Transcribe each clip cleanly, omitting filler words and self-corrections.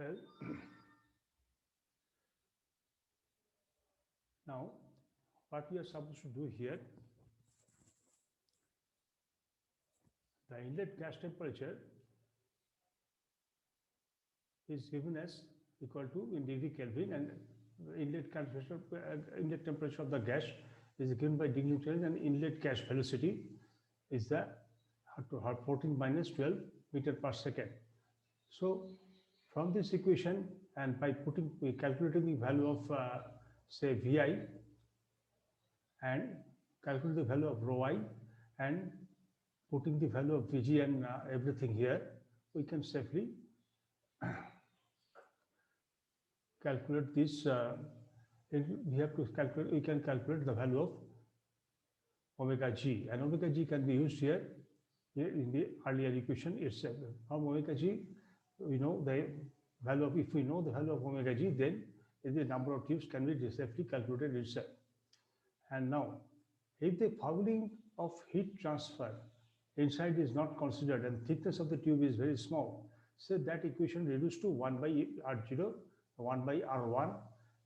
Well, now what we are supposed to do here, the inlet gas temperature is given as equal to in degree Kelvin, and inlet temperature of the gas is given by degree Kelvin, and inlet gas velocity is the 14 minus 12 meter per second. So from this equation, and by calculating the value of say Vi, and calculate the value of rho I, and putting the value of Vg and everything here, we can safely calculate this. We have to calculate. We can calculate the value of omega g, and omega g can be used here in the earlier equation itself. From omega g, we know the value of. If we know the value of omega g, then the number of tubes can be safely calculated itself. And now, if the fouling of heat transfer inside is not considered and thickness of the tube is very small, so that equation reduced to 1 by R0, 1 by R1,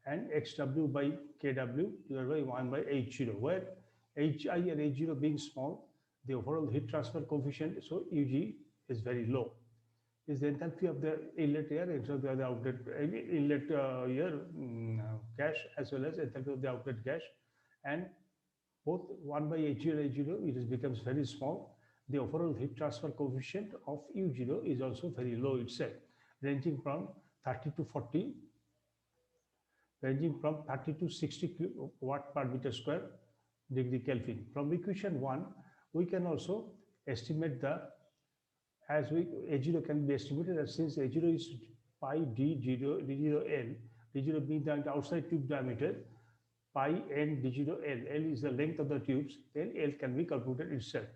and XW by KW divided by 1 by H0, where HI and H0 being small, the overall heat transfer coefficient, so UG is very low. Is the enthalpy of the inlet air and so the outlet inlet air gas as well as enthalpy of the outlet gas, and both 1 by H0 it becomes very small. The overall heat transfer coefficient of U0 is also very low itself, ranging from 30 to 40, ranging from 30 to 60 watt per meter square degree Kelvin. From equation 1, we can also estimate the, as we A0 can be estimated as since A0 is pi D0 D0L, D0 being the outside tube diameter, pi n D0L, L is the length of the tubes, then L can be calculated itself.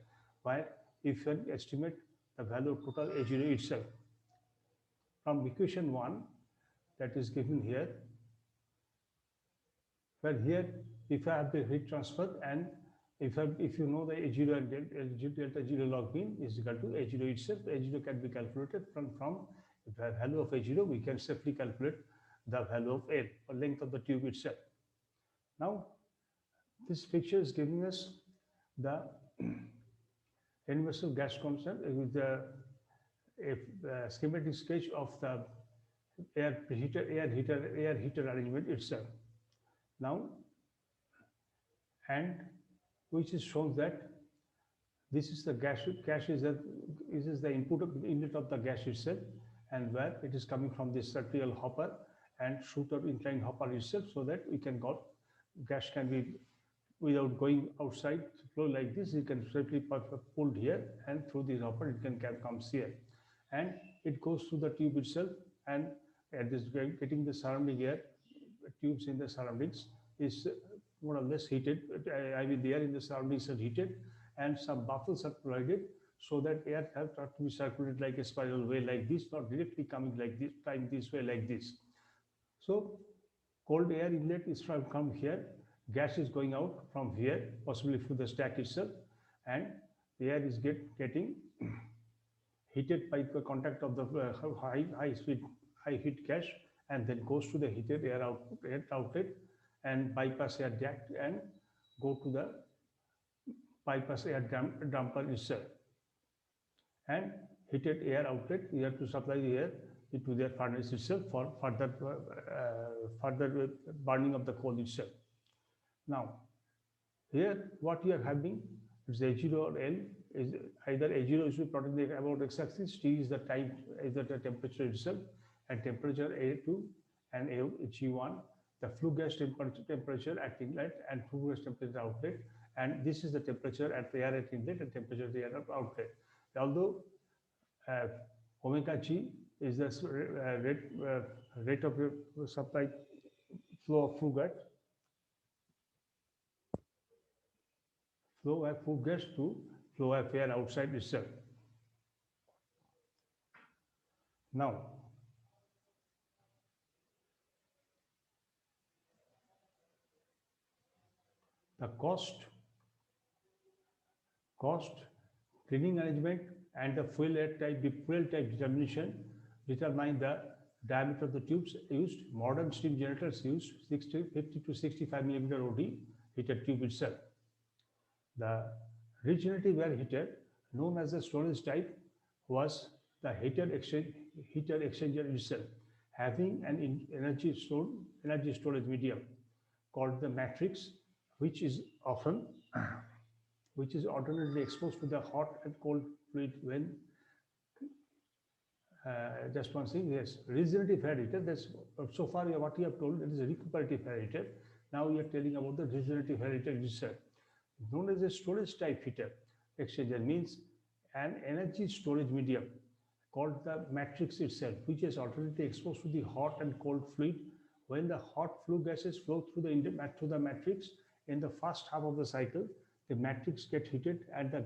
Why? If you estimate the value of total A0 itself. From equation 1 that is given here, where here if I have the heat transfer and if you know the A0 and delta 0 log mean is equal to A0 itself, A0 can be calculated from the value of A0, we can safely calculate the value of L, or length of the tube itself. Now, this picture is giving us the universal gas constant with the schematic sketch of the air heater arrangement itself. Now, and which is shown that this is the gas is the inlet of the gas itself, and where it is coming from this circular hopper and shooter inclined hopper itself, so that we can got gas can be without going outside flow like this, it can safely pulled here, and through this hopper it can comes here, and it goes through the tube itself, and at this getting the surrounding air tubes in the surroundings is more or less heated. I mean, the air in the surroundings are heated, and some buffers are provided so that air has to be circulated like a spiral way like this, not directly coming like this, time this way like this. So cold air inlet is come here, gas is going out from here, possibly through the stack itself, and the air is getting heated by the contact of the high heat gas, and then goes to the heated air outlet and bypass air duct and go to the bypass air damper itself, and heated air outlet you have to supply the air into their furnace itself for further burning of the coal itself. Now, here what you are having is A0 or L is either A0 is plotted about x-axis, T is the time, is the temperature itself, and temperature A2 and G1, the flue gas temperature at inlet and flue gas temperature outlet, and this is the temperature at the air at inlet and temperature at the air at outlet. Although omega G is the rate of supply flow of flue gas, flow of flue gas to flow of air outside itself. Now, the cost, cleaning arrangement, and the fuel type determination determine the Diameter of the tubes used, modern steam generators use 50 to 65 millimeter OD heated tube itself. The regenerative air heater, known as the storage type, was the heater exchanger itself, having an energy storage medium called the matrix, which is often which is alternately exposed to the hot and cold fluid when just one thing, yes, regenerative air heater. That's so far what you have told. That is a recuperative air heater. Now we are telling about the regenerative air heater itself, known as a storage type heater exchanger. Means an energy storage medium called the matrix itself, which is alternately exposed to the hot and cold fluid. When the hot flue gases flow through the matrix in the first half of the cycle, the matrix gets heated and the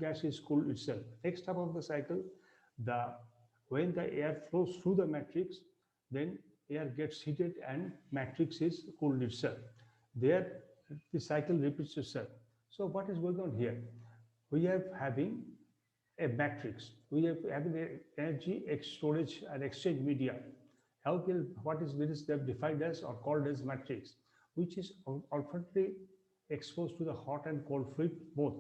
gas is cooled itself. Next half of the cycle, the when the air flows through the matrix, then air gets heated and matrix is cooled itself. There, the cycle repeats itself. So what is going on here? We are having a matrix. We are having an energy storage and exchange media. What is this? They have defined as or called as matrix, which is alternately exposed to the hot and cold fluid both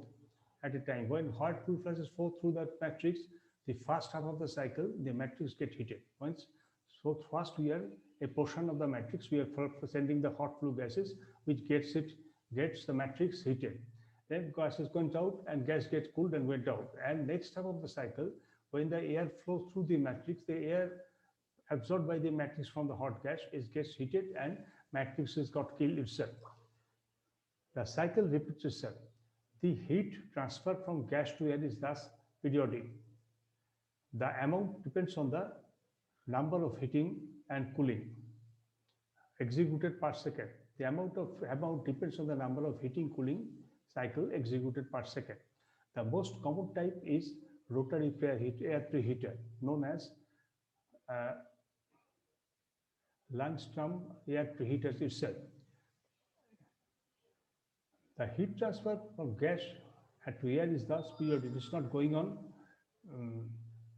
at a time. When hot fluid flashes flow through that matrix, the first half of the cycle, the matrix get heated. So first we are a portion of the matrix, we are sending the hot flue gases, which gets the matrix heated. Then gas is going out and gas gets cooled and went out. And next half of the cycle, when the air flows through the matrix, the air absorbed by the matrix from the hot gas gets heated and matrix is got killed itself. The cycle repeats itself. The heat transfer from gas to air is thus periodic. The amount depends on the number of heating and cooling executed per second. The amount depends on the number of heating cooling cycle executed per second. The most common type is rotary air preheater, known as Langstrom air preheaters itself. The heat transfer from gas to air is thus periodic. It is not going on.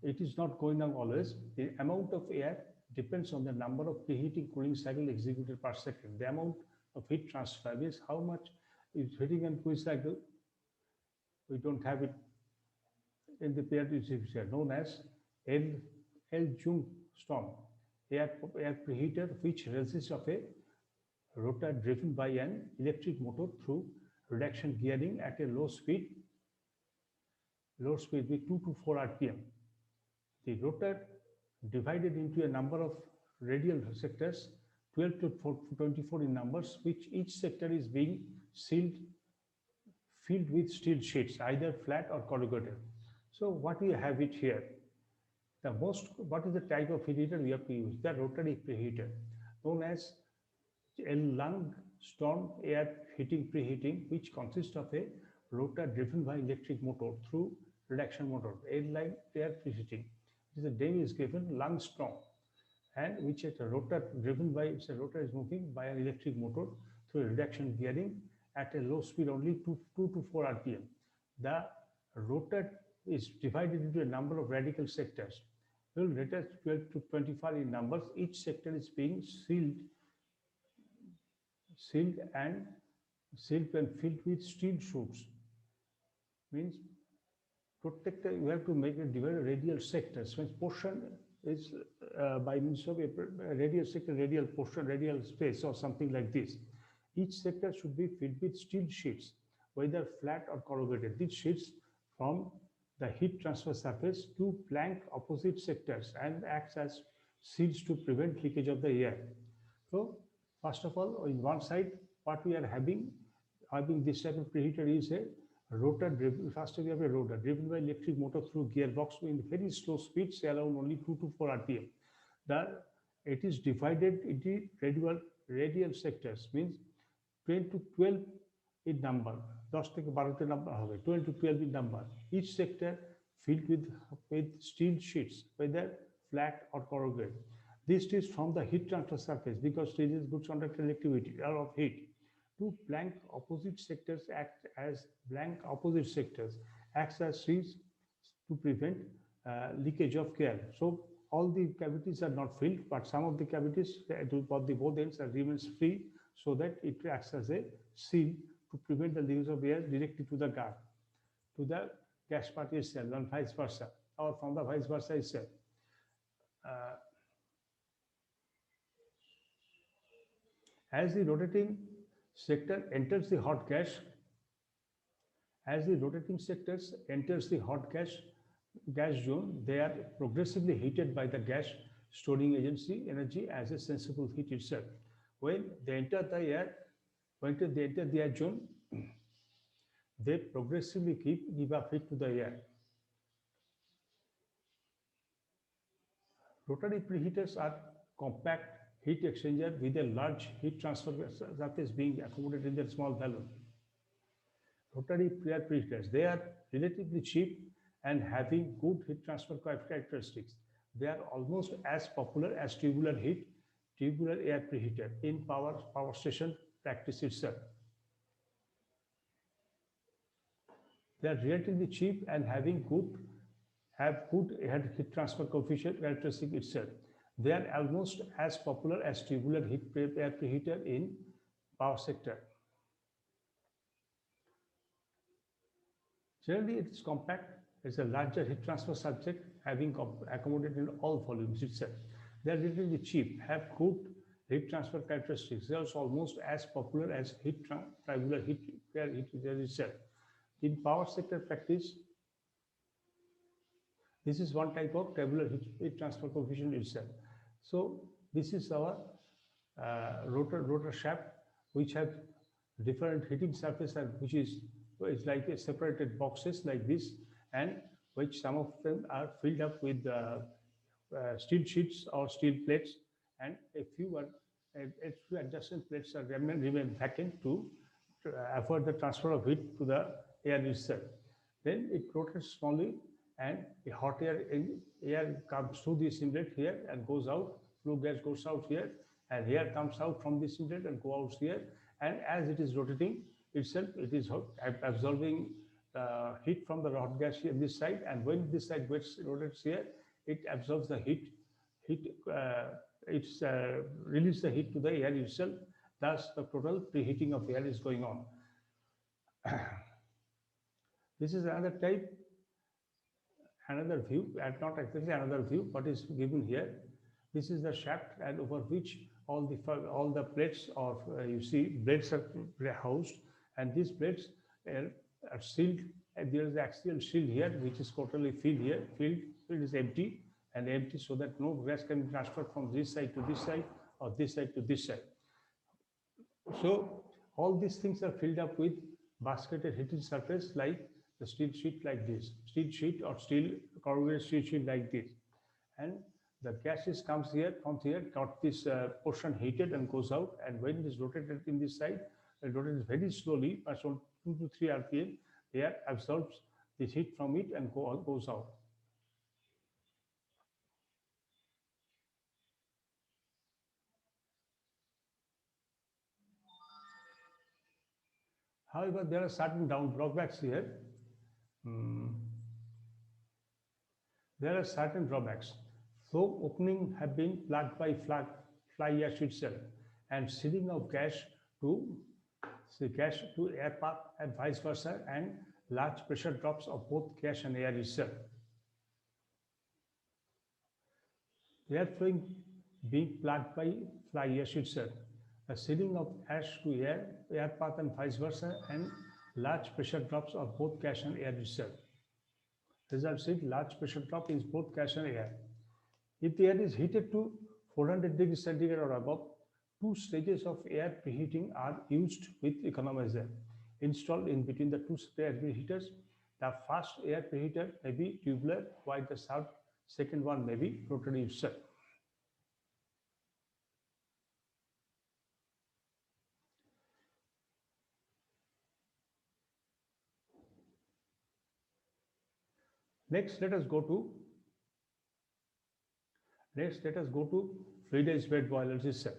It is not going on always. The amount of air depends on the number of preheating cooling cycle executed per second. The amount of heat transfer is how much is heating and cooling cycle. We don't have it in the period known as L-Jung-Storm air preheater, which consists of a rotor driven by an electric motor through reduction gearing at a low speed with 2 to 4 RPM. The rotor divided into a number of radial sectors, 12 to 24 in numbers, which each sector is being filled with steel sheets, either flat or corrugated. So what we have it here, what is the type of preheater we have to use? The rotary preheater, known as Langstrom air preheating, which consists of a rotor driven by electric motor through reduction motor, air preheating. The name is given Langstrom, and which is a rotor driven by, a rotor is moving by an electric motor through a reduction gearing at a low speed, only 2 to 4 RPM. The rotor is divided into a number of radical sectors. Rotor 12 to 25 in numbers. Each sector is being sealed and filled with steel shoots. Means protected. You have to make it divided radial sectors. Means portion is by means of a radial sector, radial portion, radial space, or something like this. Each sector should be filled with steel sheets, whether flat or corrugated. These sheets from the heat transfer surface to plank opposite sectors and acts as seals to prevent leakage of the air. So first of all, in one side, what we are having this type of preheater is a rotor driven. First we have a rotor driven by electric motor through gearbox in very slow speeds, around only 2 to 4 RPM. It is divided into radial sectors, means 10 to 12 in number. 10 থেকে 12 number হবে, 12 to 12 in number. Each sector filled with steel sheets, whether flat or corrugated. This is from the heat transfer surface, because steel is good conductor electricity or of heat. Two blank opposite sectors acts as seals to prevent leakage of air. So all the cavities are not filled, but some of the cavities both the both ends are remains free, so that it acts as a seal to prevent the leakage of air directly to the gas, to the gas part itself, and vice versa, or from the vice versa itself. Uh, as the rotating sector enters the hot gas, as the rotating sectors enters the hot gas zone, they are progressively heated by the gas storing agency energy as a sensible heat itself. When they enter the air, when they enter the air zone, they progressively give up heat to the air. Rotary preheaters are compact heat exchanger with a large heat transfer surface being accommodated in a small balloon. Rotary air preheaters, they are relatively cheap and having good heat transfer characteristics. They are almost as popular as tubular air preheater in power station practice itself. They are relatively cheap and have good heat transfer coefficient characteristic itself. They are almost as popular as tubular air preheater in power sector. Generally, it is compact. It's a larger heat transfer subject having accommodated in all volumes itself. They are relatively cheap, have good heat transfer characteristics. They are also almost as popular as tubular air heater itself. In power sector practice, this is one type of tubular heat transfer coefficient itself. So this is our rotor shaft, which have different heating surface, and which is it's like a separated boxes like this, and which some of them are filled up with steel sheets or steel plates, and a few adjacent plates are remain vacant to avoid the transfer of heat to the air itself. Then it rotates slowly, and a hot air comes through this inlet here and goes out. Flue gas goes out here, and air comes out from this inlet and go out here. And as it is rotating itself, it is absorbing heat from the hot gas here this side. And when this side rotates here, it absorbs the heat. It's release the heat to the air itself. Thus, the total preheating of air is going on. This is another type, another view, and not exactly another view, but is given here. This is the shaft, and over which all the plates of you see blades are housed, and these blades are sealed. And there is the axial shield here, which is totally filled here. Filled is empty and empty, so that no gas can be transferred from this side to this side or this side to this side. So all these things are filled up with basketed heating surface like the steel sheet like this, steel sheet or steel corrugated steel sheet like this, and the gases comes here, got this portion heated and goes out, and when it is rotated in this side, it rotates very slowly, as on 2 to 3 rpm, air absorbs this heat from it and goes out. However, there are certain drawbacks here. There are certain drawbacks. Flow opening have been plugged by fly ash itself, and sealing of gas to air path and vice versa, and large pressure drops of both gas and air itself. Air flowing being plugged by fly ash itself, the sealing of ash to air path and vice versa, and large pressure drops of both gas and air itself. Results in large pressure drop in both gas and air. If the air is heated to 400 degrees centigrade or above, 2 stages of air preheating are used with economizer installed in between the 2 air preheaters. The first air preheater may be tubular, while the second one may be rotary itself. Next, let us go to fluidized bed boilers itself.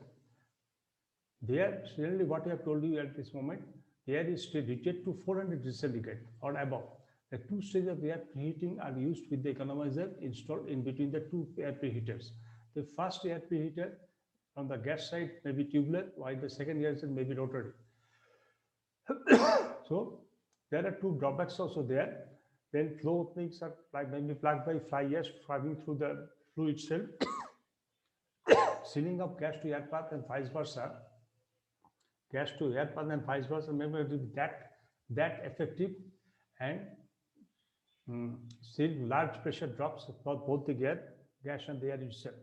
There, generally what I have told you at this moment, the air is heated to 400 degrees centigrade or above. The two stages of air preheating are used with the economizer installed in between the two air preheaters. The first air preheater on the gas side may be tubular, while the second air side may be rotary. So there are two drawbacks also there. Then flow openings are maybe plugged by fly ash traveling through the fluid itself, sealing of gas to air path and vice versa. Gas to air path and vice versa may not be that effective, and still large pressure drops for both the gas and the air itself.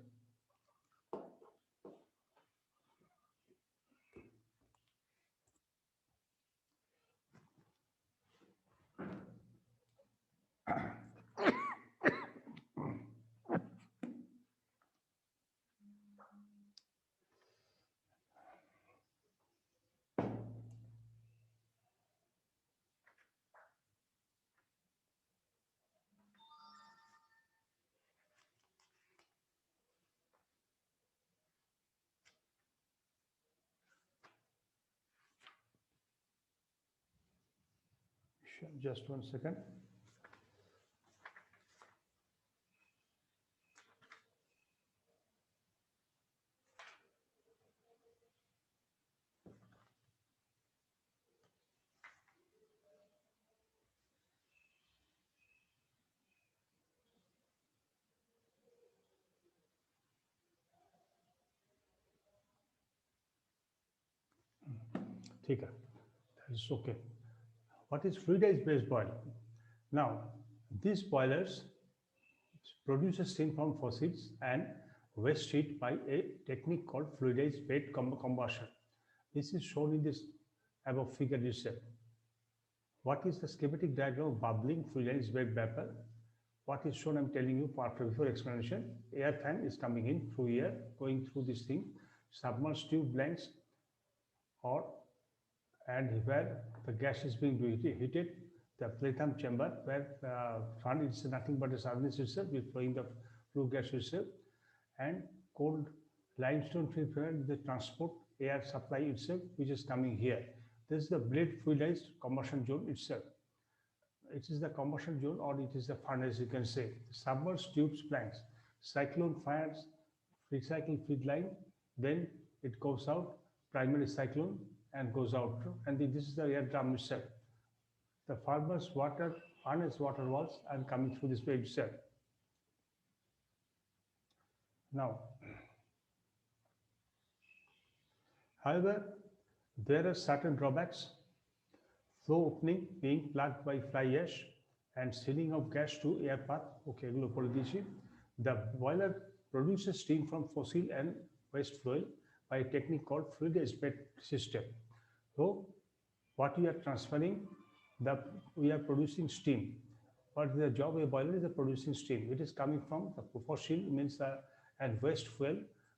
Just 1 second. That is okay. What is fluidized base boiler? Now, these boilers produce steam from fossils and waste heat by a technique called fluidized bed combustion. This is shown in this above figure itself. What is the schematic diagram of bubbling fluidized bed vapor? What is shown, I'm telling you before explanation. Air fan is coming in through here, going through this thing, submerged tube blanks, and where the gas is being heated, the platinum chamber where front is nothing but a furnace itself with flowing the flue gas itself, and cold limestone filter the transport air supply itself, which is coming here. This is the blade fluidized combustion zone itself. It is the combustion zone, or it is the furnace, you can say. Submerged tubes planks, cyclone fires, recycle feed line, then it goes out, primary cyclone, and goes out, and this is the air drum itself. The furnace water walls are coming through this way itself. Now, however, there are certain drawbacks. Flow opening being plugged by fly ash and sealing of gas to air path. Okay, the boiler produces steam from fossil and waste fuel by a technique called fluidized bed system. So, what we are transferring, we are producing steam. What the job of a boiler is producing steam. It is coming from the fossil means and waste fuel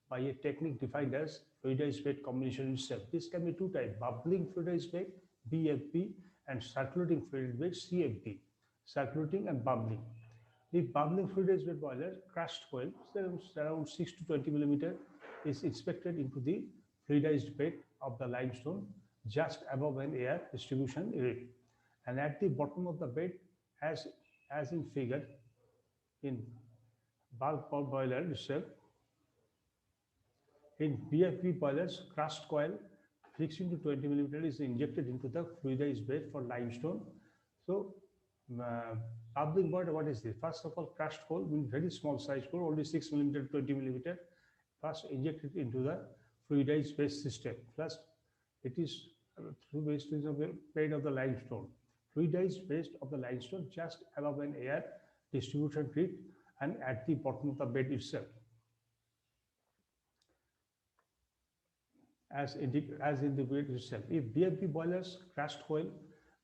by a technique defined as fluidized bed combination itself. This can be two types: bubbling fluidized bed (BFB) and circulating fluidized bed (CFB). Circulating and bubbling. The bubbling fluidized bed boiler crushed coil around 6 to 20 millimeter is inspected into the fluidized bed of the limestone just above an air distribution unit, and at the bottom of the bed, as in figure in bulk boiler itself. In BFB boilers, crushed coil 16 to 20 millimeter is injected into the fluidized bed for limestone. So, bubbling boiler, what is this? First of all, crushed coal means very small size coal, only 6 millimeter, 20 millimeter. First injected into the fluidized bed system. Plus, it is through wastage of the bed of the limestone. Fluidized bed of the limestone just above an air distribution grid and at the bottom of the bed itself. As in the bed itself. If BFB boilers, crushed coil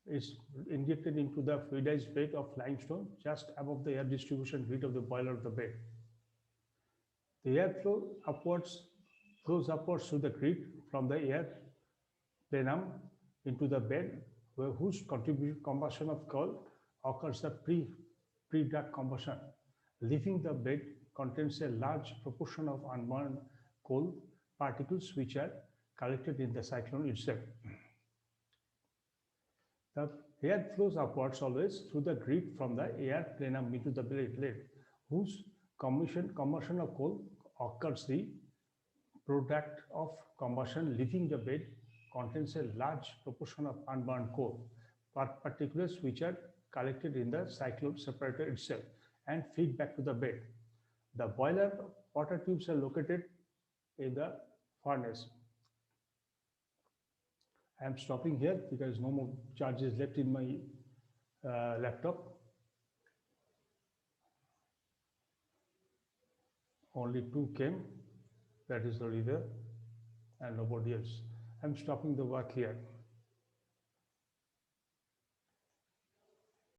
is injected into the fluidized bed of limestone just above the air distribution grid of the boiler of the bed. The air flows upwards through the grid from the air plenum into the bed, whose combustion of coal occurs the pre-duct combustion. Leaving the bed contains a large proportion of unburned coal particles which are collected in the cyclone itself. Air flows upwards always through the grid from the air plenum into the plate, whose combustion of coal occurs. The product of combustion leaving the bed contains a large proportion of unburned coal, particulars which are collected in the cyclone separator itself and feed back to the bed. The boiler water tubes are located in the furnace. I am stopping here because no more charges left in my laptop. Only two came, that is the leader and nobody else. I'm stopping the work here.